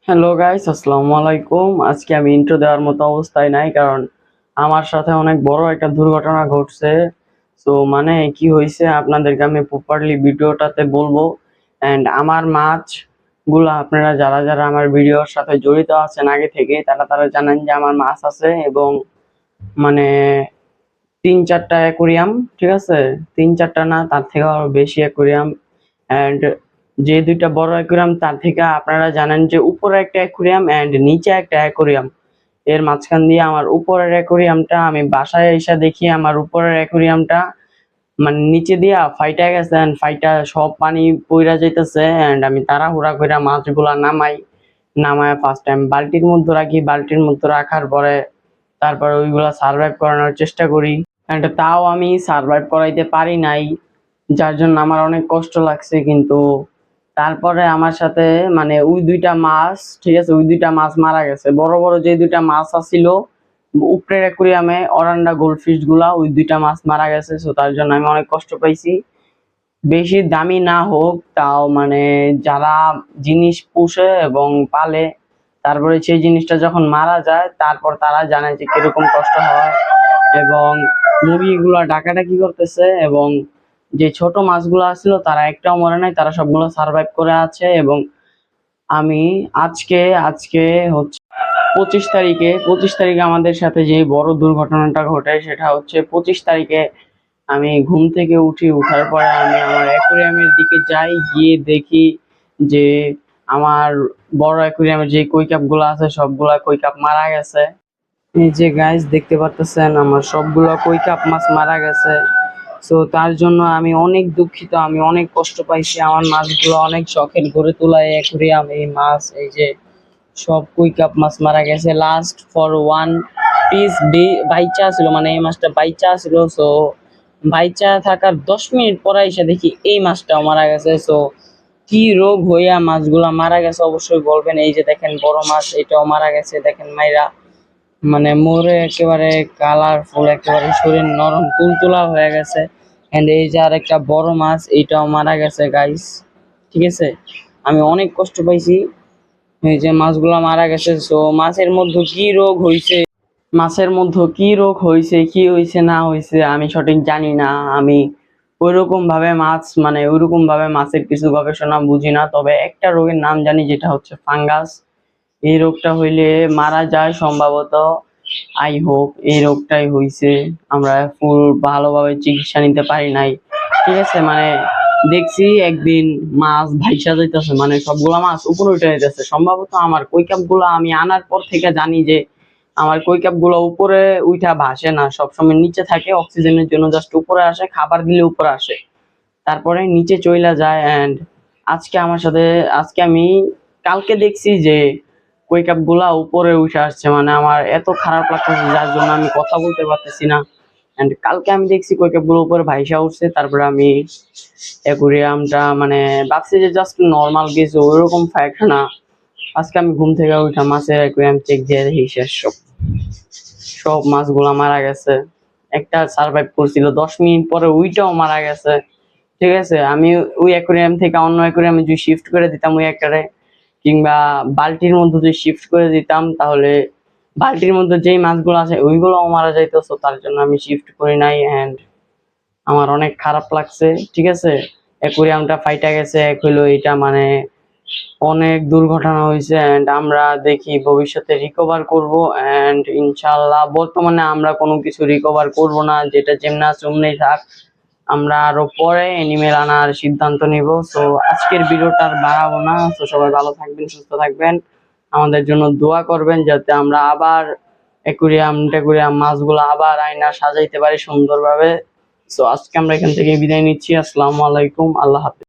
Hello guys, আসসালামু আলাইকুম। আজকে আমি ইন্ট্রো দেওয়ার মতো অবস্থায় নাই, কারণ আমার সাথে অনেক বড় একটা দুর্ঘটনা ঘটছে। সো মানে কি হয়েছে আপনাদেরকে আমি প্রপারলি ভিডিওটাতে বলবো। অ্যান্ড আমার মাছ গুলা আপনারা যারা যারা আমার ভিডিওর সাথে জড়িত আছেন আগে থেকে, তারা তারা জানেন যে আমার মাছ আছে, এবং মানে 3-4টা অ্যাকুরিয়াম, ঠিক আছে, 3-4টা না, তার থেকে আরো বেশি অ্যাকুরিয়াম। অ্যান্ড যে দুইটা বড় অ্যাকুরিয়াম, তার থেকে আপনারা জানেন যে উপরে একটা অ্যাকুরিয়াম অ্যান্ড নিচে একটা অ্যাকুরিয়াম। এর মাঝখান দিয়ে আমার উপরের অ্যাকুরিয়ামটা, আমি বাসায় এসে দেখি আমার উপরের অ্যাকুরিয়ামটা মানে নিচে দিয়া ফাইটা গেছে, এন্ড ফাইটা সব পানি পইরা যাইতেছে। এন্ড আমি তাড়াহুড়া কইরা মাছগুলা নামায় ফার্স্ট টাইম বালতির মধ্যে রাখি। বালতির মধ্যে রাখার পরে তারপরে ওইগুলা সার্ভাইভ করানোর চেষ্টা করি, এন্ড তাও আমি সার্ভাইভ করাইতে পারি নাই, যার জন্য আমার অনেক কষ্ট লাগছে। কিন্তু তারপরে আমার সাথে মানে ওই দুইটা মাছ, ঠিক আছে, ওই দুইটা মাছ মারা গেছে। বড় বড় যে দুইটা মাছ আছিল উপরের অ্যাকুরিয়ামে, অরান্ডা গোল্ডফিশ গুলা, ওই দুইটা মাছ মারা গেছে। সো তার জন্য আমি অনেক কষ্ট পাইছি। বেশি দামি না হোক, তাও মানে যারা জিনিস পুষে এবং পালে, তারপরে সেই জিনিসটা যখন মারা যায় তারপর তারা জানে যে কিরকম কষ্ট হয়। এবং মুরগিগুলা ডাকাডাকি করতেছে, এবং যে ছোট মাছগুলো আসছিল তারা একটাও মরে নাই, তারা সবগুলো সার্ভাইভ করে আছে। এবং আমি আজকে আজকে হচ্ছে 25 তারিখে আমাদের সাথে যে বড় দুর্ঘটনাটা ঘটে, সেটা হচ্ছে 25 তারিখে আমি ঘুম থেকে উঠার পরে আমি আমার অ্যাকুরিয়ামের দিকে যাই, গিয়ে দেখি যে আমার বড় অ্যাকুরিয়ামের যে কই কাপ গুলো আছে সবগুলা কই কাপ মারা গেছে। এই যে গাইস দেখতে পারতেছেন আমার সবগুলা কই কাপ মাছ মারা গেছে। সো তার জন্য আমি অনেক দুঃখিত, আমি অনেক কষ্ট পাইছি। আমার মাছগুলো অনেক শখের গড়ে তোলা এই অ্যাকুরিয়াম, এই মাছ, এই যে সব কই কাপ মাছ মারা গেছে। লাস্ট ফর ওয়ান পিস বাইচা ছিল, মানে এই মাছটা বাইচা ছিল। সো বাইচা থাকার 10 মিনিট পরে এসে দেখি এই মাছটাও মারা গেছে। সো কি রোগ হইয়া মাছগুলা মারা গেছে অবশ্যই বলবেন। এই যে দেখেন বড় মাছ, এটাও মারা গেছে, দেখেন মাইরা মানে মরে একেবারে কালারফুল, একেবারে শরীর নরম তুলতুলা হয়ে গেছে। এন্ড এই যে আর একটা বড় মাছ, এইটাও মারা গেছে গাইস, ঠিক আছে। আমি অনেক কষ্ট পাইছি, এই যে মাছগুলা মারা গেছে। সো মাছের মধ্যে কি হয়েছে না হয়েছে আমি সঠিক জানি না। আমি ওইরকম ভাবে মাছ মানে ওইরকম ভাবে মাছের কিছু গবেষণা বুঝি না, তবে একটা রোগের নাম জানি, যেটা হচ্ছে ফাঙ্গাস। এই রোগটা হইলে মারা যায় সম্ভবত। আই হোপ এই রোগটাই হইছে। আমরা ফুল ভালোভাবে চিকিৎসা নিতে পারি নাই, ঠিক আছে। মানে দেখছি একদিন মাছ ভাইসা যাইতেছে, মানে সবগুলা মাছ উপরে উঠে যাইতেছে। সম্ভবত আমার কৈকাপ গুলা আমি আনার পর থেকে জানি যে আমার কৈকাপ গুলো উপরে উঠা ভাসে না, সবসময় নিচে থাকে। অক্সিজেনের জন্য জাস্ট উপরে আসে, খাবার দিলে উপরে আসে, তারপরে নিচে চইলা যায়। এন্ড আজকে আমার সাথে আজকে আমি কালকে দেখছি যে কই কাপ গুলা উপরে উঠে আসছে, মানে আমার এত খারাপ লাগতেছে, যার জন্য আমি কথা বলতে পারতেছি না। এন্ড কালকে আমি দেখছি কই কাপ গুলো উপরে ভাইসা উঠছে। তারপরে আমি অ্যাকুরিয়ামটা মানে ভাবছি যে জাস্ট নর্মাল কিছু, ওইরকম ফ্যাক্ট না। আজকে আমি ঘুম থেকে উঠা মাছের অ্যাকুরিয়াম চেক দিয়ে দেখি শেষ, সব সব মাছগুলা মারা গেছে। একটা সার্ভাইভ করছিল 10 মিনিট পরে, ওইটাও মারা গেছে, ঠিক আছে। আমি ওই অ্যাকুরিয়াম থেকে অন্য অ্যাকুরিয়ামে যদি শিফট করে দিতাম ওই একটারে, কিংবা বালতির মধ্যে যদি শিফট করে দিতাম, তাহলে বালতির মধ্যে যেই মাছগুলো আছে ওইগুলোও মারা যাইতো। তো তার জন্য আমি শিফট করি নাই। এন্ড আমার অনেক খারাপ লাগছে, ঠিক আছে। অ্যাকুরিয়ামটা ফাইটা গেছে, এক হইলো এটা মানে অনেক দুর্ঘটনা হয়েছে। এন্ড আমরা দেখি ভবিষ্যতে রিকভার করব। এন্ড ইনশাল্লাহ বর্তমানে আমরা কোনো কিছু রিকভার করব না, যেটা যেমনি আছে অমনিই থাক। আমরা আরো পরে এনিমেল আনার সিদ্ধান্ত নিব। তো আজকের ভিডিওটা আর বাড়াবো না। তো সবাই ভালো থাকবেন, সুস্থ থাকবেন, আমাদের জন্য দোয়া করবেন, যাতে আমরা আবার অ্যাকুরিয়াম মাছগুলো আবার আয়না সাজাইতে পারি সুন্দরভাবে। তো আজকে আমরা এখান থেকে বিদায় নিচ্ছি। আসসালামু আলাইকুম, আল্লাহ হাফেজ।